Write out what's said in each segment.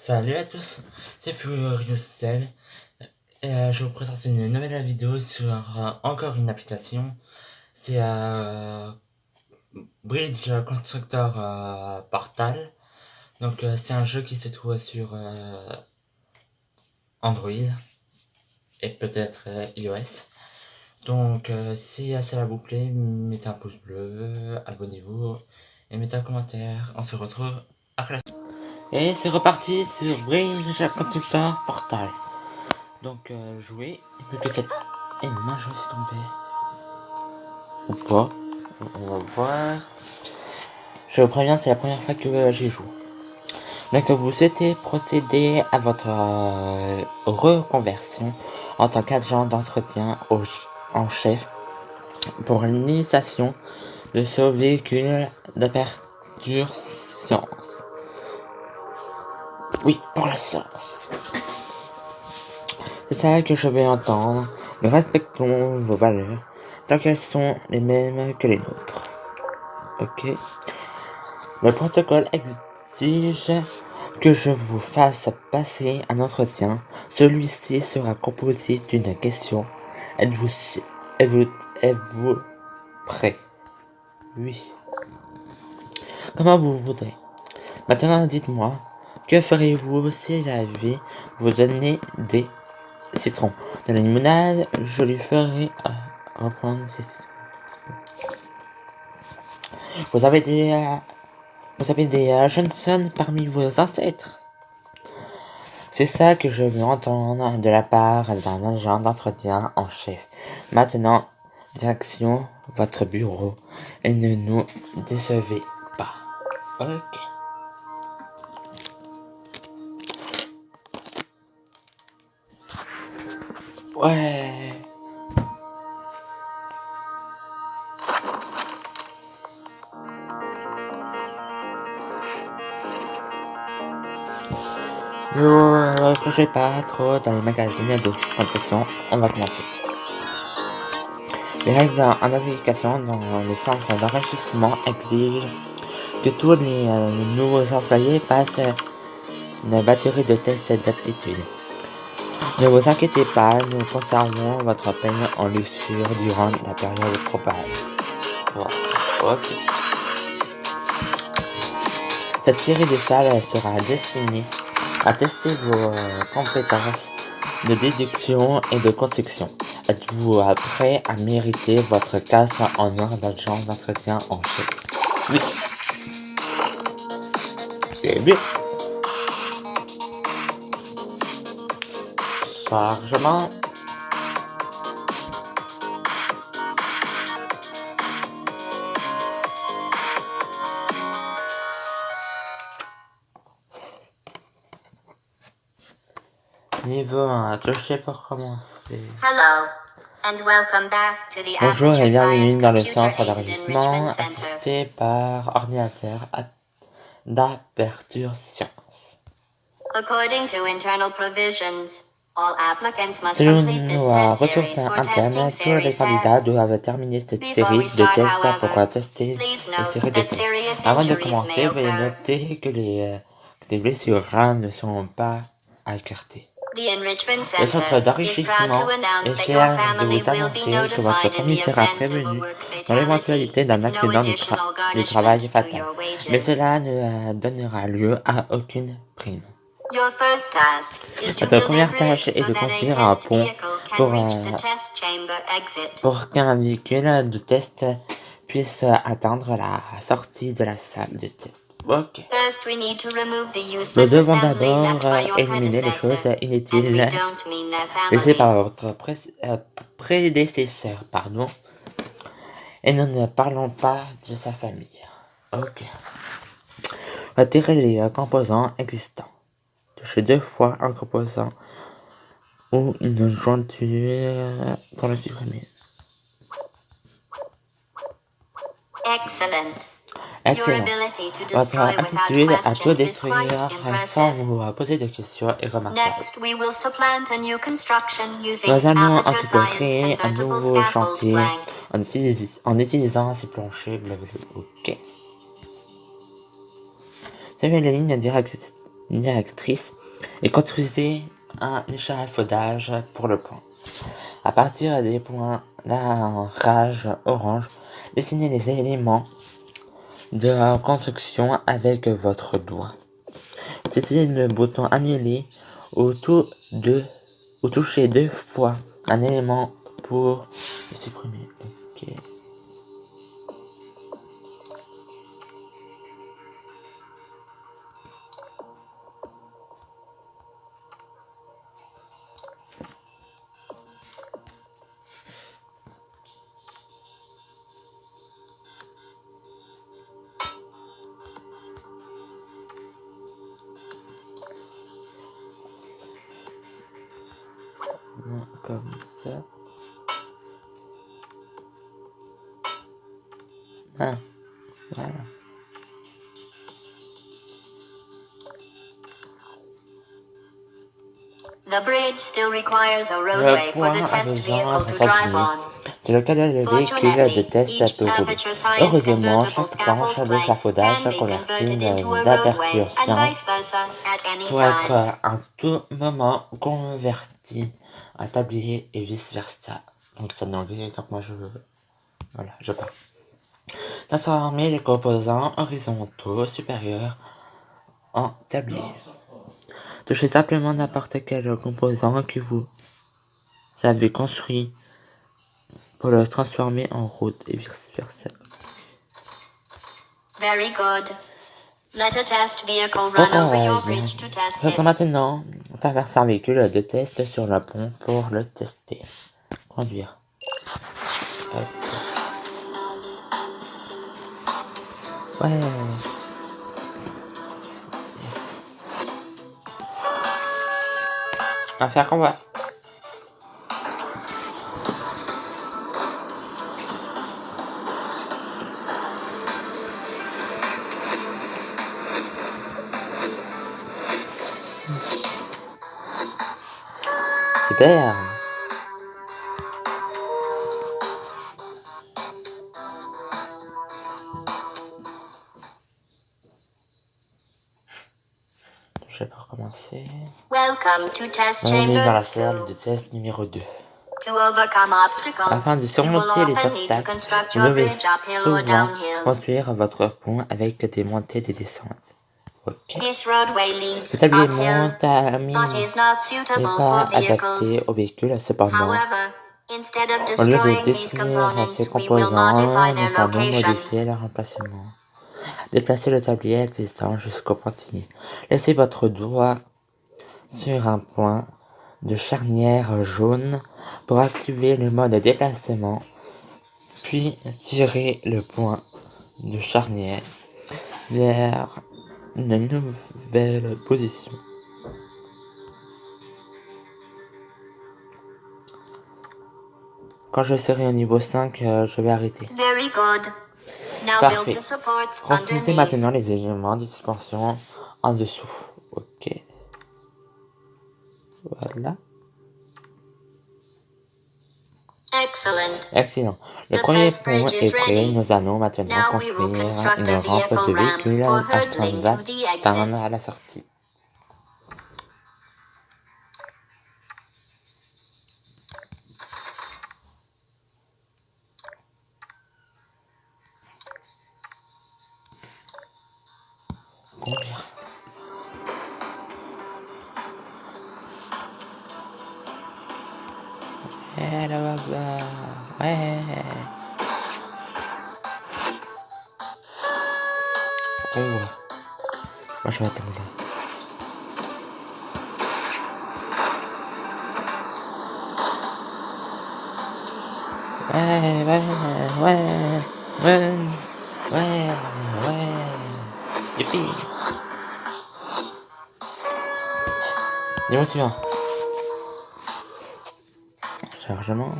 Salut à tous, c'est Furious et je vous présente une nouvelle vidéo sur encore une application. C'est Bridge Constructor Portal. Donc c'est un jeu qui se trouve sur Android et peut-être iOS. Donc si cela vous plaît, mettez un pouce bleu, abonnez-vous et mettez un commentaire. On se retrouve après la... Et c'est reparti sur Bridge Constructor Portal. Donc jouer, et plus que cette... Et mince, je me suis trompé. Ou pas. On va voir. Je vous préviens, c'est la première fois que j'y joue. Donc vous souhaitez procéder à votre reconversion en tant qu'agent d'entretien en chef pour l'initiation de ce véhicule d'aperture science. Oui, pour la science. C'est ça que je vais entendre. Nous respectons vos valeurs, tant qu'elles sont les mêmes que les nôtres. Ok. Le protocole exige que je vous fasse passer un entretien. Celui-ci sera composé d'une question. Êtes-vous prêt? Oui. Comment vous voudrez. Maintenant, dites-moi, que ferez-vous si la vie vous donnait des citrons? De la limonade, je lui ferai reprendre ces citrons. Vous avez des Johnson parmi vos ancêtres? C'est ça que je veux entendre de la part d'un agent d'entretien en chef. Maintenant, direction votre bureau et ne nous décevez pas. Ok. Ouais. Ne touchez pas trop dans les magazines de protection. On va commencer. Les règles en application dans le centre d'enrichissement exigent que tous les nouveaux employés passent une batterie de tests d'aptitude. Ne vous inquiétez pas, nous conservons votre paye en lecture durant la période de probable. Ok. Cette série de salles sera destinée à tester vos compétences de déduction et de construction. Êtes-vous prêt à mériter votre casque en or d'agent d'entretien en chef? Oui. C'est bien. Chargement. Niveau 1, touché pour commencer. Bonjour et bienvenue dans le centre d'enregistrement assisté par ordinateur d'aperture science. Selon nos ressources internes, tous les candidats doivent terminer cette série de tests pour tester les séries de tests. Avant de commencer, veuillez noter que les blessures graves ne seront pas écartées. Le centre d'enrichissement est fier de vous annoncer que votre famille sera prévenue dans l'éventualité d'un accident du travail fatal, mais cela ne donnera lieu à aucune prime. Votre première tâche est de construire un pont pour qu'un véhicule de test puisse atteindre la sortie de la salle de test. Ok. Nous devons d'abord éliminer les choses inutiles laissées par votre prédécesseur, et nous ne parlons pas de sa famille. Ok. Retirer les composants existants. Touchez 2 fois un composant ou une jointure pour le supprimer. Excellent. Votre aptitude à tout détruire sans vous poser de questions est remarquable. Nous allons ensuite créer un nouveau chantier en utilisant ces planchers blablabla. Ok. Suivez les lignes directrices directrice et construisez un échafaudage pour le pont. À partir des points d'ancrage orange, dessinez les éléments de la construction avec votre doigt. Utilisez le bouton annuler ou toucher 2 fois un élément pour le supprimer. Ok. Comme ça. Ah, voilà. The bridge still requires a roadway for the test vehicle to drive on. C'est le cas de véhicule de test peut rouler. Heureusement, chaque planche d'échafaudage se convertit d'aperture science pour être à tout moment converti à tablier et vice versa. Donc c'est en anglais, donc moi je parle. Transformer les composants horizontaux supérieurs en tablier. Touchez simplement n'importe quel composant que vous avez construit pour le transformer en route et vice versa. Very good. Let a test vehicle run over your bridge to test it. Maintenant, traverser un véhicule de test sur le pont pour le tester. Conduire. Hop. Ouais. On va faire combat. Super. Je vais pas recommencer. Welcome to test On est chamber dans la salle de test numéro 2. To overcome obstacles, Afin de surmonter les obstacles, vous devez souvent construire votre pont avec des montées et des descentes. Okay. Le tablier monte à n'est pas adapté au véhicule, cependant. Au lieu de détruire ces composants, nous allons modifier leur emplacement. Déplacez le tablier existant jusqu'au pointillé. Laissez votre doigt sur un point de charnière jaune pour activer le mode déplacement, puis tirez le point de charnière vers une nouvelle position. Quand je serai au niveau 5, je vais arrêter. Parfait. Construisez maintenant les éléments de suspension en dessous. Ok. Voilà. Excellent. Le premier pont est prêt. Nous allons maintenant construire une rampe de véhicule afin d'atteindre à la sortie. Combien? Là-bas. Ouais. Oh. Moi je vais attendre là. Ouais. Youpi. Dis-moi suivant. Chargement.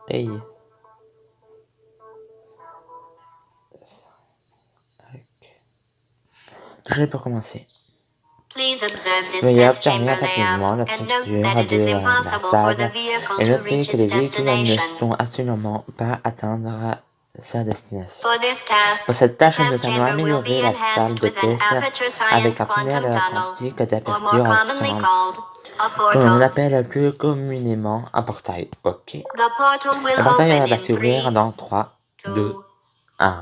Hey. Je peux commencer. Veuillez observer attentivement la structure de la salle et notez que les véhicules ne sont absolument pas atteindre sa destination. For this task, Pour cette tâche, the nous test allons chamber will améliorer be la salle enhanced de with an test aperture avec science un tunnel quantum tunnel, quantique or more d'aperture commonly science, called a que l'on portal. appelle plus communément un portail. Ok. The portal will Le portail open va in s'ouvrir 3, dans 3, 2, 2, 1. 1.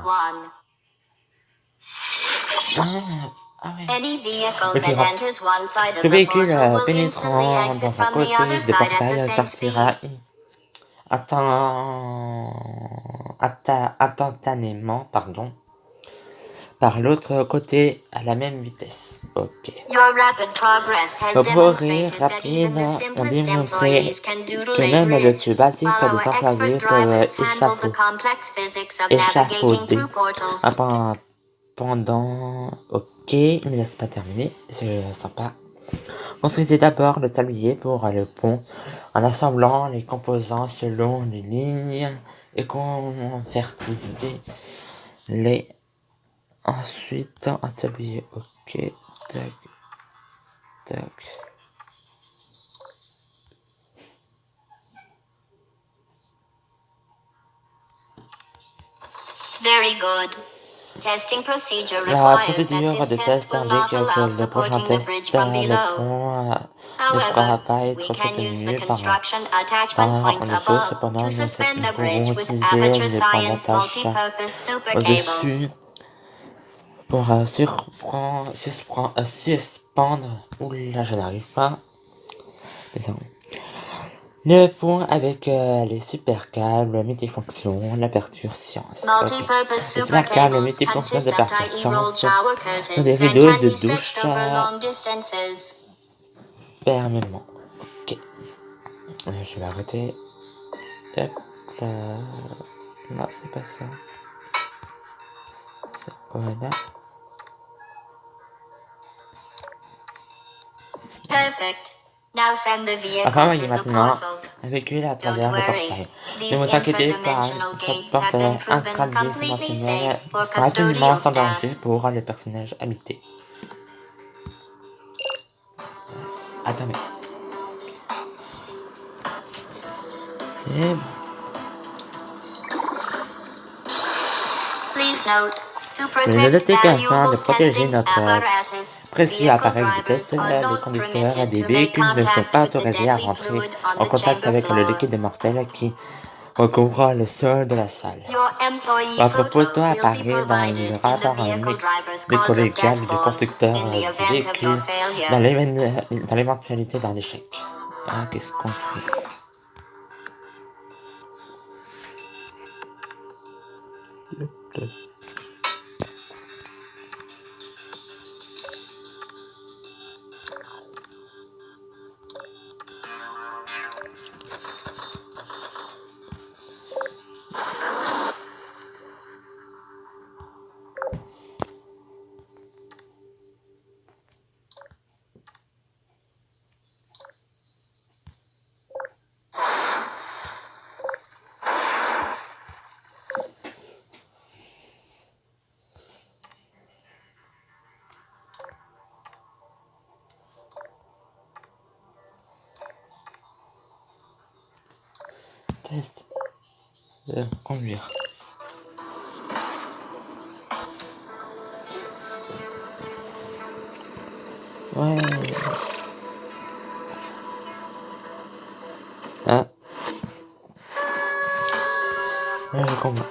Ah ouais. Any vehicle Ok, that enters one side tout of the véhicule portal will instantly pénétrant exit dans un from the other côté de side at the portail same sortira speed. instantanément, par l'autre côté à la même vitesse. Ok. Your rapid progress has Vos progrès demonstrated that even rapides the ont simplest démontré employees can doodle que a même le bridge, plus basique while des our expert employés drivers peuvent handle the complex physics of navigating échafauder through portals. pendant... Ok, il me laisse pas terminer, c'est sympa. Construisez d'abord le tablier pour le pont en assemblant les composants selon les lignes et convertissez-les ensuite en tablier. Ok, tac, tac. Very good. Testing procedure La requires that procédure this de test test will indique not que allow le prochain supporting the test, bridge from le below. pont ne pourra However, pas we être can use the soutenu construction attachment par points le dessous. above Cependant, to nous suspend the pourrons bridge with utiliser aperture les points science d'attache multi-purpose super au-dessus cables. pour suspendre. Oula, je n'arrive pas. Désolé. Le pont avec les super câbles multifonctions, l'aperture science. Multi-purpose Les super super câbles cables multifonctions consist of d'aperture tightly rolled science shower sont curtains des and rideaux can de be stretched douche over long distances. fermement. Ok. Je vais arrêter. Hop là. Non, c'est pas ça. Voilà. Perfect. Now send the vehicle Enfin, voyez through the maintenant portal. un véhicule à Don't travers le worry. portail. Ne These vous inquiétez pas, intradimensional cette gates porte have been proven completely intradimensionnelle safe for sera absolument custodial sans staff. danger pour le personnage habité. Attends, mais... C'est... Please note, to Je vais noter protect qu'afin de valuable protéger testing notre apparatus, précieux vehicle appareil de drivers test, are les not conducteurs permitted des to make véhicules ne sont contact pas with the autorisés à deadly rentrer fluid on en the contact chamber avec le floor. liquide mortel qui recouvre le sol de la salle. Your employee Votre photo photo will be apparaît dans provided le in the rapport vehicle driver's des cause of collégial death du form constructeur in the du event of véhicule your failure. dans l'éventualité d'un échec. Ah, qu'est-ce qu'on fait? Test de conduire. Ouais. Ah. Ouais, je comprends.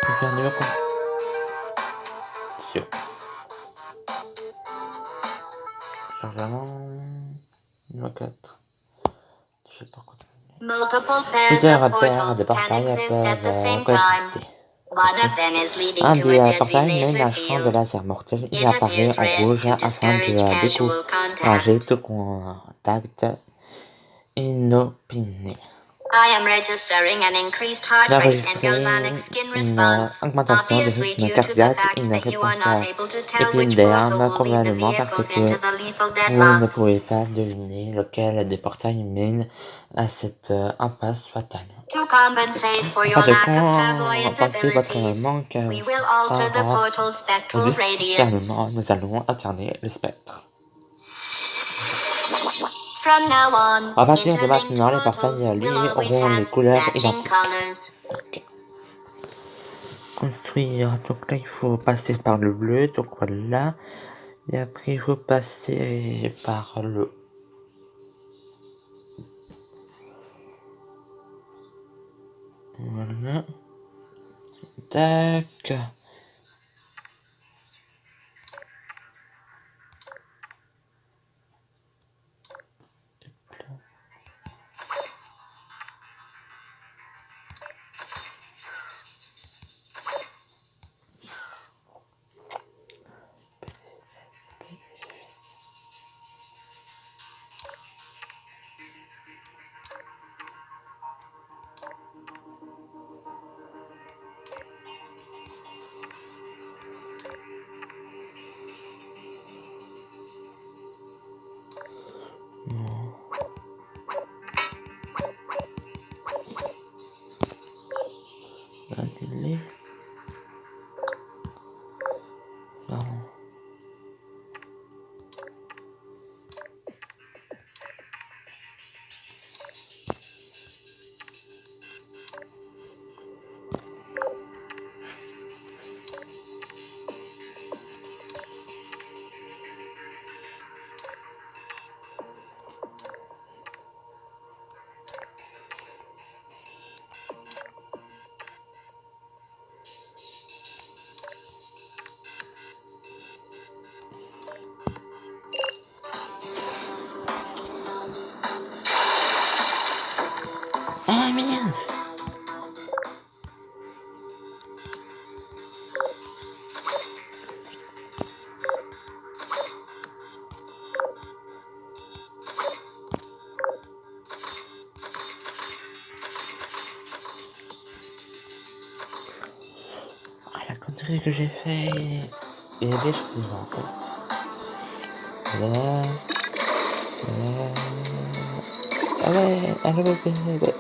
Super numéro quoi? Sûr. Chargement. Numéro 4. Je sais pas quoi. Plusieurs paires de portails peuvent coexister. Un des portails mène à un champ de laser mortel. Il apparaît en rouge afin de décourager tout contact inopiné. I am registering an increased heart rate and galvanic skin response, augmentation du obviously rythme due to the cardiaque et fact une that you are réponse not able to tell which épiderme, portal will lead the probablement parce vehicles que into the lethal vous ne deadlock. pouvez pas deviner lequel des portails mène à cette impasse fatale. To compensate for your Afin de lack of clairvoyant compenser votre abilities, manque we will alter the apparent portal's de spectral radiance. discernement, nous allons alterner le spectre. From now on, À partir de interlinked maintenant, les portals portails will liés always auront les have couleurs matching identiques. colors. Ok. Construire. Donc là, il faut passer par le bleu. Donc voilà. Et après, il faut passer par le... Voilà. Tac. Annuler. Non. Ah, mince. Ah, la connerie que j'ai fait. Il y a des choses en fait. Là. Là. Ah ouais, allez, ouais.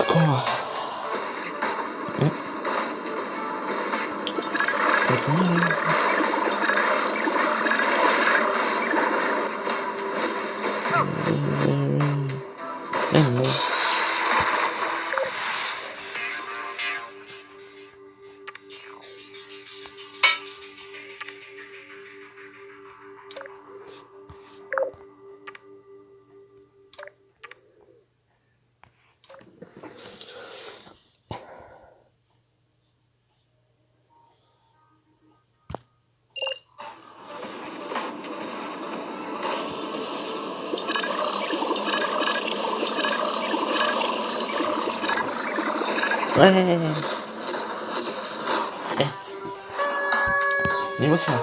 Quoi? Continue. Ouais. Yes. Niveau suivant.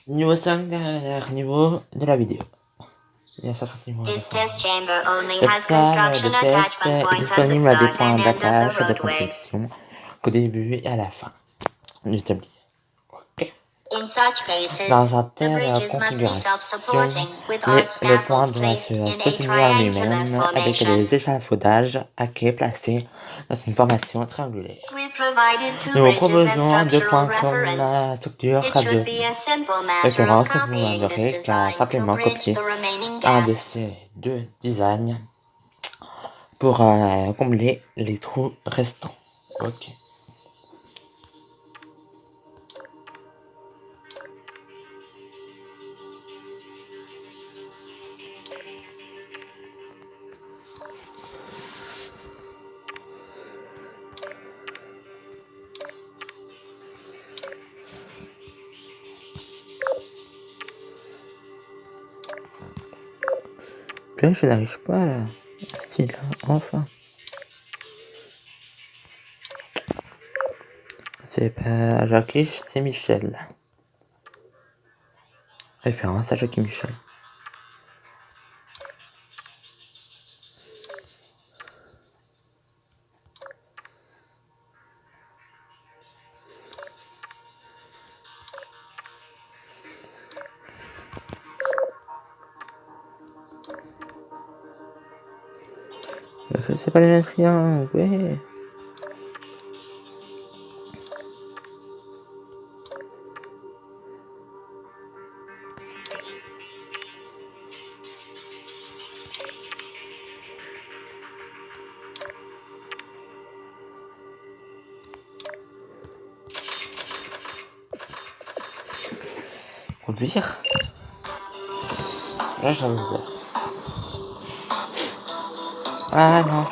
Niveau 5, dernier niveau de la vidéo. Il y a 60 niveaux. This test chamber only Cette has salle construction de test attachment est points at the disponible à des start points and end of d'attache the et de roadway. construction qu'au début et à la fin du tablier. Ok. In such cases, Dans une the telle bridges must be configuration, self-supporting, with le arch point scaffolds doit se placed in a soutenir à triangular lui-même avec formation. des échafaudages à quai placés dans une formation triangulaire. We provided two Nous vous bridges as proposons deux structural points comme reference. structure It de should be a simple matter of référence. Vous copying this n'aurez qu'à design to simplement bridge copier the remaining un de gaps. ces deux designs pour combler les trous restants. Ok. Là, je n'arrive pas là. Ah, si, là, enfin. C'est pas Jackie, c'est Michel. Référence à Jackie Michel. C'est pas les mêmes triangles, ouais. Conduire. Là, j'ai envie de voir. Ah non.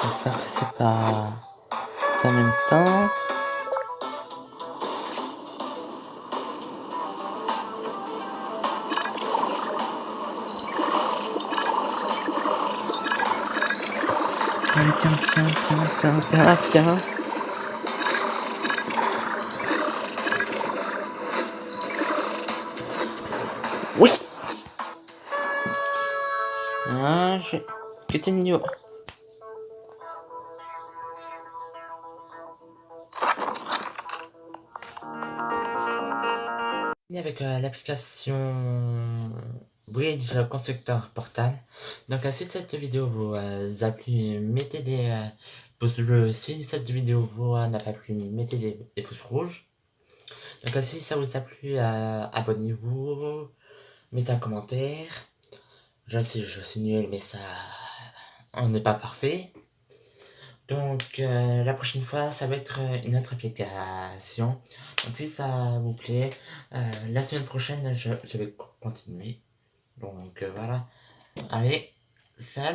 J'espère que c'est pas en même temps. Allez, tiens. Oui. Ah, j'étais mignon. Avec l'application Bridge Constructor Portal. Donc si cette vidéo vous a plu, mettez des pouces bleus. Si cette vidéo vous n'a pas plu, mettez des pouces rouges. Donc si ça vous a plu, abonnez-vous, mettez un commentaire. Je suis nul, mais ça, on n'est pas parfait. Donc la prochaine fois, ça va être une autre application. Donc si ça vous plaît, la semaine prochaine, je vais continuer. Donc voilà. Allez, salut!